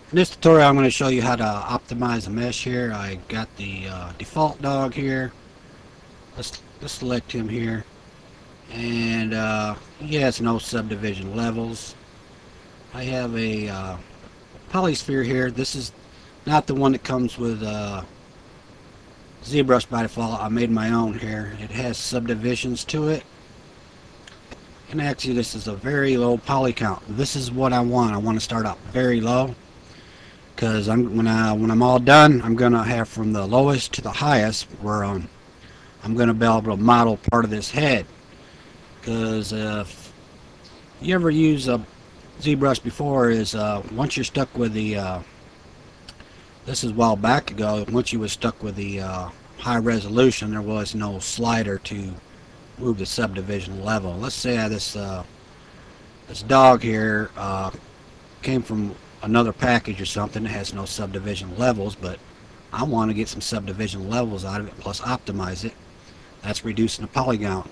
In this tutorial I'm going to show you how to optimize a mesh here. I got the default dog here. Let's select him here. And he has no subdivision levels. I have a polysphere here. This is not the one that comes with ZBrush by default. I made my own here. It has subdivisions to it. And actually this is a very low poly count. This is what I want. I want to start out very low. Because when I'm all done, I'm gonna have from the lowest to the highest, where I'm gonna be able to model part of this head. Because if you ever use a ZBrush before, is once you're stuck with the this is a while back ago. Once you was stuck with the high resolution, there was no slider to move the subdivision level. Let's say this dog here came from another package or something that has no subdivision levels, but I want to get some subdivision levels out of it plus optimize it. That's reducing the polygon.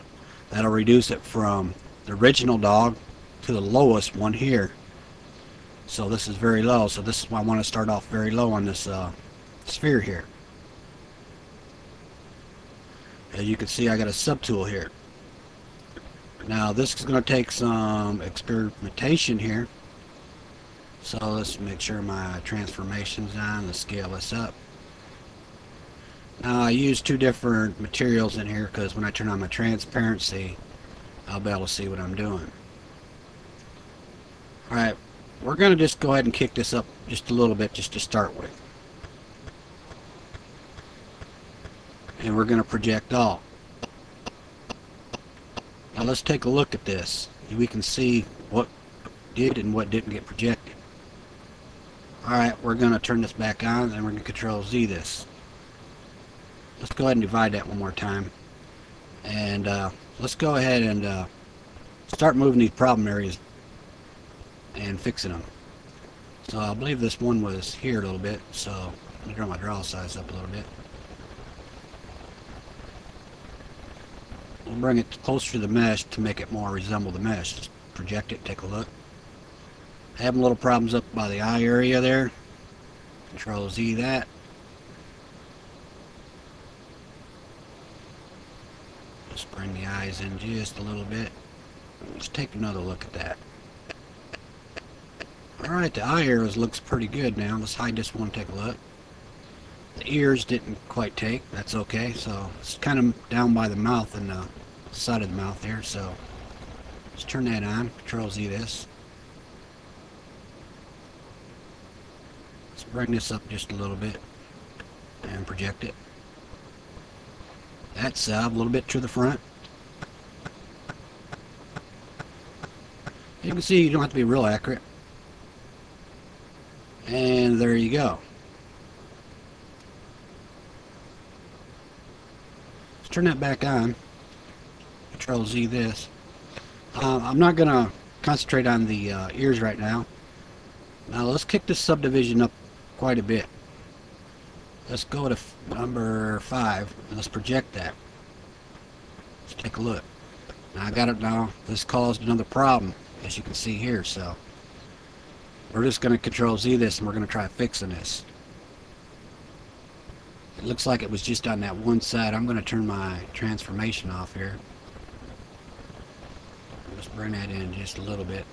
That'll reduce it from the original dog to the lowest one here. So this is very low, so this is why I want to start off very low on this sphere here. As you can see, I got a subtool here. Now this is going to take some experimentation here. So let's make sure my transformation's on. Let's scale this up. Now I use two different materials in here because when I turn on my transparency, I'll be able to see what I'm doing. Alright, we're going to just go ahead and kick this up just a little bit just to start with. And we're going to project all. Now let's take a look at this. We can see what did and what didn't get projected. Alright, we're going to turn this back on and we're going to Control Z this. Let's go ahead and divide that one more time. And let's go ahead and start moving these problem areas and fixing them. So I believe this one was here a little bit, so let me draw my draw size up a little bit. We'll bring it closer to the mesh to make it more resemble the mesh. Just project it, take a look. Having little problems up by the eye area there. Control Z that. Just bring the eyes in just a little bit. Let's take another look at that. Alright, the eye arrows looks pretty good now. Let's hide this one, take a look. The ears didn't quite take. That's okay. So it's kind of down by the mouth and the side of the mouth there. So let's turn that on. Control Z this. Let's bring this up just a little bit and project it. That's a little bit to the front. You can see you don't have to be real accurate. And there you go. Let's turn that back on. Control Z this. I'm not going to concentrate on the ears right now. Now let's kick this subdivision up quite a bit. Let's go to number 5 and let's project that. Let's take a look. Now I got it now. This caused another problem, as you can see here. So we're just going to Control Z this and we're going to try fixing this. It looks like it was just on that one side. I'm going to turn my transformation off here. Let's bring that in just a little bit.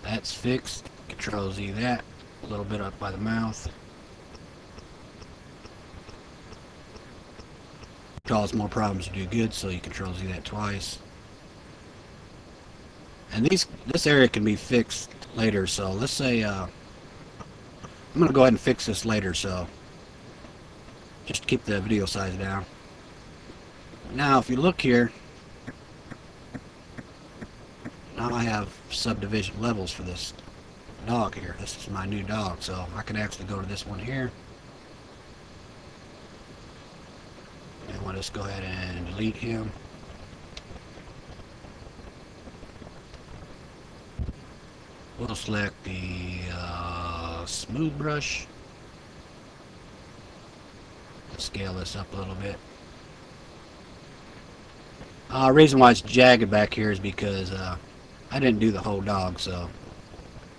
That's fixed. Control Z that. A little bit up by the mouth. Cause more problems to do good, so you Control Z that twice. And this area can be fixed later, so let's say I'm going to go ahead and fix this later, so just keep the video size down. Now if you look here, now I have subdivision levels for this dog here. This is my new dog, so I can actually go to this one here. And we'll just go ahead and delete him. We'll select the smooth brush. Let's scale this up a little bit. Reason why it's jagged back here is because I didn't do the whole dog, so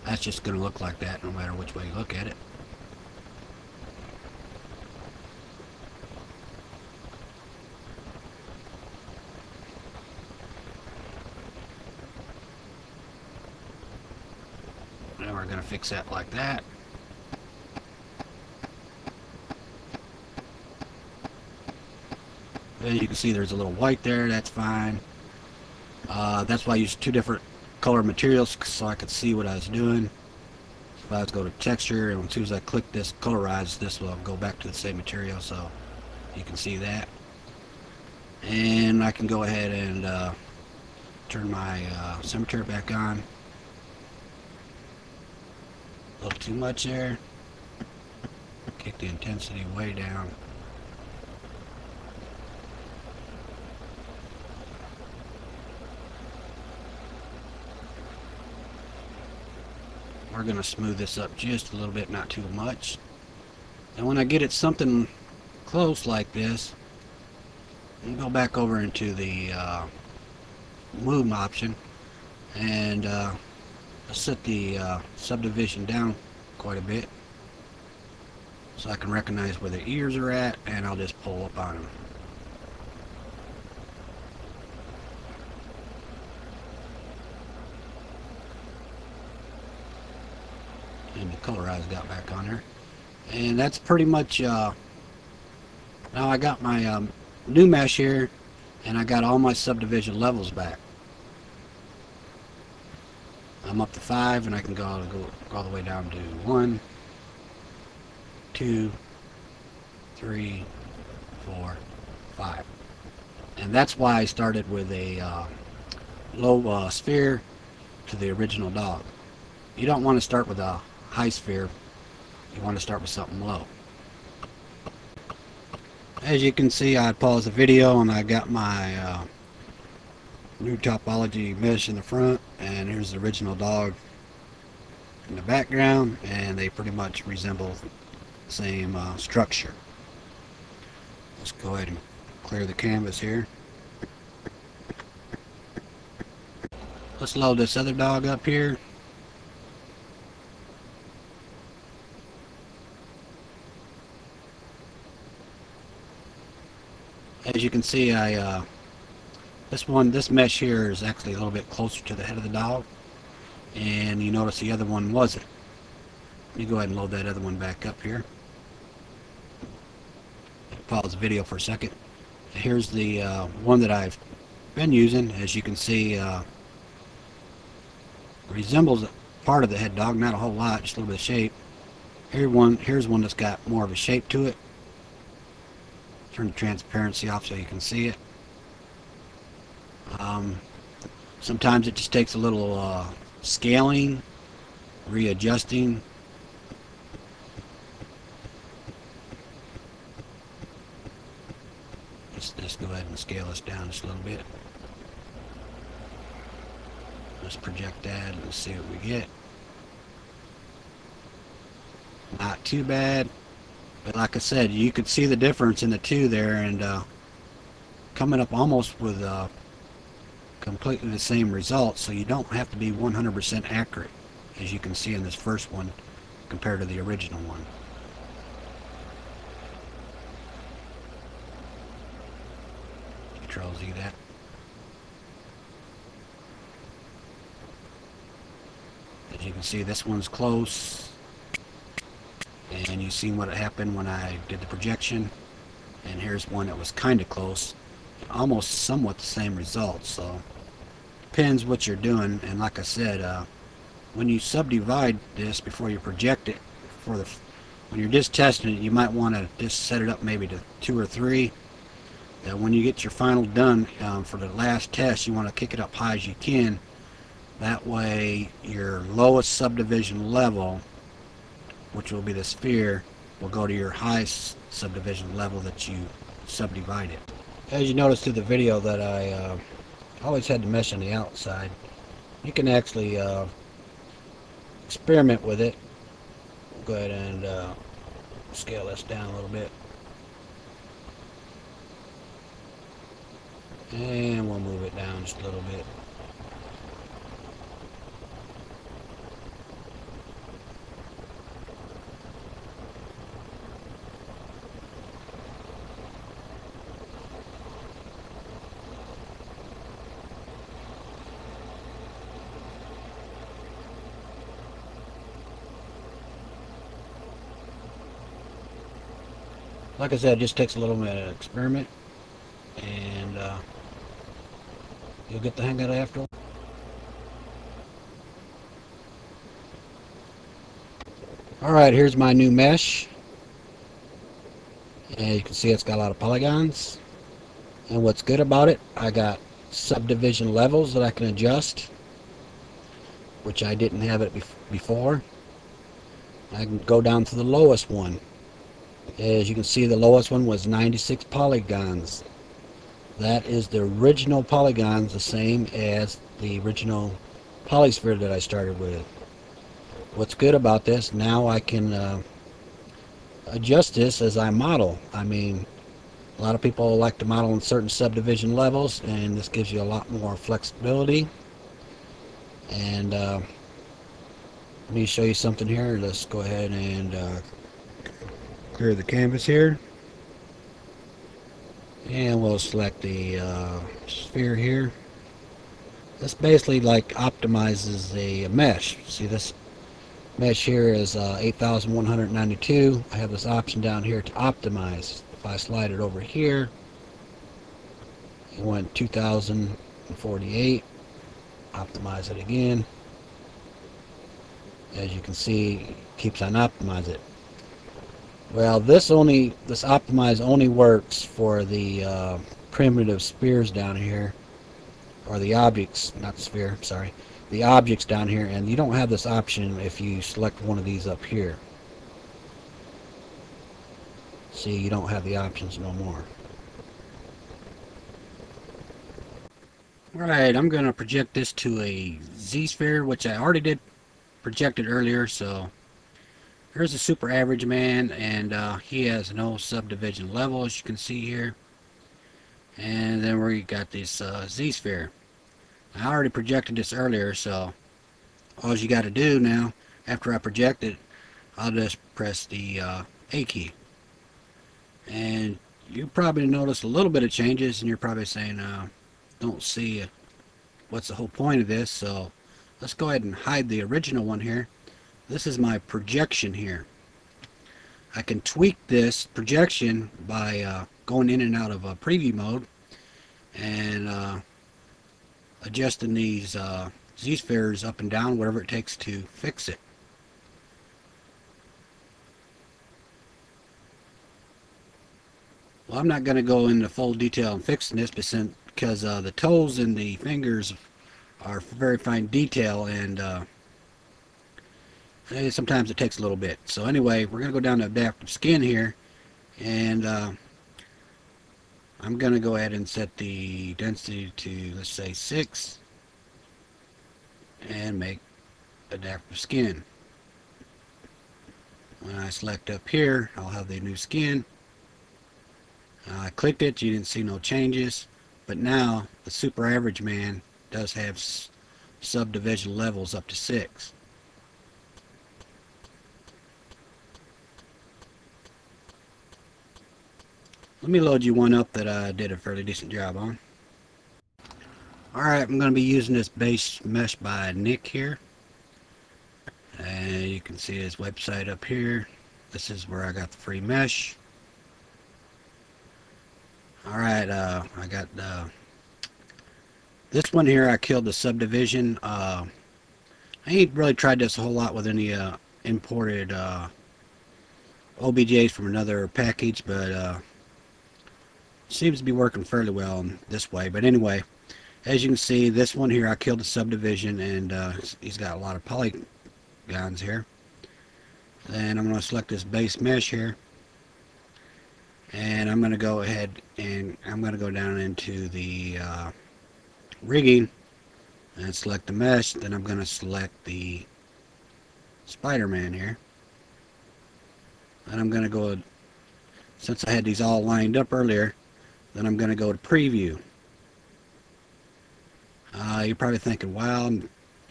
that's just going to look like that no matter which way you look at it. Now we're going to fix that like that. And you can see there's a little white there, that's fine. That's why I used two different color materials so I could see what I was doing. If I was go to texture, and as soon as I click this colorize, this will go back to the same material, so you can see that. And I can go ahead and turn my cemetery back on. A little too much there. Kick the intensity way down. We're going to smooth this up just a little bit, not too much. And when I get it something close like this, I'll go back over into the move option and set the subdivision down quite a bit so I can recognize where the ears are at, and I'll just pull up on them. And the colorize got back on there, and that's pretty much now I got my new mesh here, and I got all my subdivision levels back. I'm up to 5, and I can go all the way down to 1, 2, 3, 4, 5. And that's why I started with a low sphere to the original dog. You don't want to start with a high sphere. You want to start with something low. As you can see, I paused the video and I got my new topology mesh in the front, and here's the original dog in the background, and they pretty much resemble the same structure. Let's go ahead and clear the canvas here. Let's load this other dog up here. As you can see, this mesh here is actually a little bit closer to the head of the dog, and you notice the other one wasn't. Let me go ahead and load that other one back up here. Pause the video for a second. Here's the one that I've been using. As you can see, resembles part of the head dog, not a whole lot, just a little bit of shape. Here's one that's got more of a shape to it. Turn the transparency off so you can see it. Sometimes it just takes a little scaling, readjusting. Let's just go ahead and scale this down just a little bit. Let's project that and see what we get. Not too bad, but like I said, you could see the difference in the two there, and coming up almost with completely the same results, so you don't have to be 100% accurate, as you can see in this first one compared to the original one. Control Z that. As you can see, this one's close, and you've seen what happened when I did the projection. And here's one that was kind of close, almost somewhat the same results. So depends what you're doing. And like I said, when you subdivide this before you project it, when you're just testing it, you might want to just set it up maybe to 2 or 3. That when you get your final done for the last test, you want to kick it up high as you can. That way your lowest subdivision level, which will be the sphere, will go to your highest subdivision level that you subdivided. As you noticed through the video that I always had the mesh on the outside, you can actually experiment with it. Go ahead and scale this down a little bit. And we'll move it down just a little bit. Like I said, it just takes a little bit of experiment, and you'll get the hang of it after. Alright, here's my new mesh. And you can see it's got a lot of polygons. And what's good about it, I got subdivision levels that I can adjust, which I didn't have it before. I can go down to the lowest one. As you can see, the lowest one was 96 polygons. That is the original polygons, the same as the original polysphere that I started with. What's good about this, now I can adjust this as I model. I mean, a lot of people like to model in certain subdivision levels, and this gives you a lot more flexibility. And let me show you something here. Let's go ahead and clear the canvas here. And we'll select the sphere here. This basically like optimizes the mesh. See, this mesh here is 8,192. I have this option down here to optimize. If I slide it over here, it went 2,048. Optimize it again. As you can see, it keeps on optimize it. Well, this optimize only works for the primitive spheres down here, or the objects, not sphere, sorry, the objects down here, and you don't have this option if you select one of these up here. See, you don't have the options no more. Alright, I'm going to project this to a ZSphere, which I already did project it earlier, so here's a super average man, and he has no subdivision level, as you can see here. And then we got this ZSphere. I already projected this earlier, so all you got to do now, after I project it, I'll just press the A key. And you probably notice a little bit of changes, and you're probably saying, don't see what's the whole point of this, so let's go ahead and hide the original one here. This is my projection here. I can tweak this projection by going in and out of preview mode and adjusting these Z-spheres up and down, whatever it takes to fix it. Well, I'm not going to go into full detail in fixing this because the toes and the fingers are very fine detail, and sometimes it takes a little bit. So anyway, we're going to go down to adaptive skin here, and I'm going to go ahead and set the density to, let's say, 6, and make adaptive skin. When I select up here, I'll have the new skin. I clicked it, you didn't see no changes, but now the super average man does have subdivision levels up to 6. Let me load you one up that I did a fairly decent job on. Alright, I'm going to be using this base mesh by Nick here. And you can see his website up here. This is where I got the free mesh. Alright, I got this one here. I killed the subdivision. I ain't really tried this a whole lot with any imported OBJs from another package, but seems to be working fairly well in this way. But anyway, as you can see, this one here, I killed the subdivision, and he's got a lot of polygons here. Then I'm going to select this base mesh here, and I'm going to go ahead and I'm going to go down into the rigging and select the mesh. Then I'm going to select the Spider-Man here, and I'm going to go, since I had these all lined up earlier, then I'm going to go to preview. You're probably thinking, wow,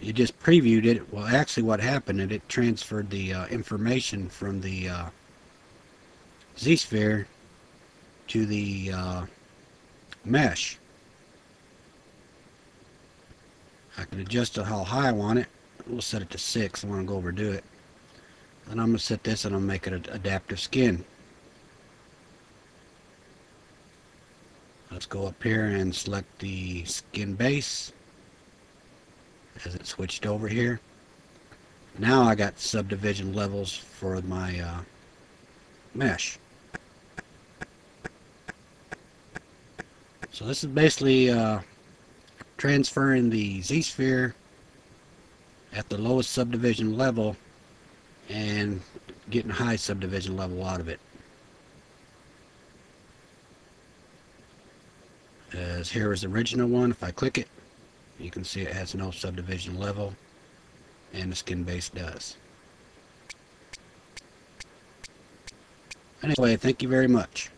you just previewed it. Well, actually what happened is it transferred the information from the ZSphere to the mesh. I can adjust how high I want it. We'll set it to 6. I want to go overdo it. Then I'm going to set this and I'll make it an adaptive skin. Let's go up here and select the skin base as it switched over here. Now I got subdivision levels for my mesh. So this is basically transferring the ZSphere at the lowest subdivision level and getting high subdivision level out of it. As here is the original one. If I click it, you can see it has no subdivision level, and the skin base does. Anyway, thank you very much.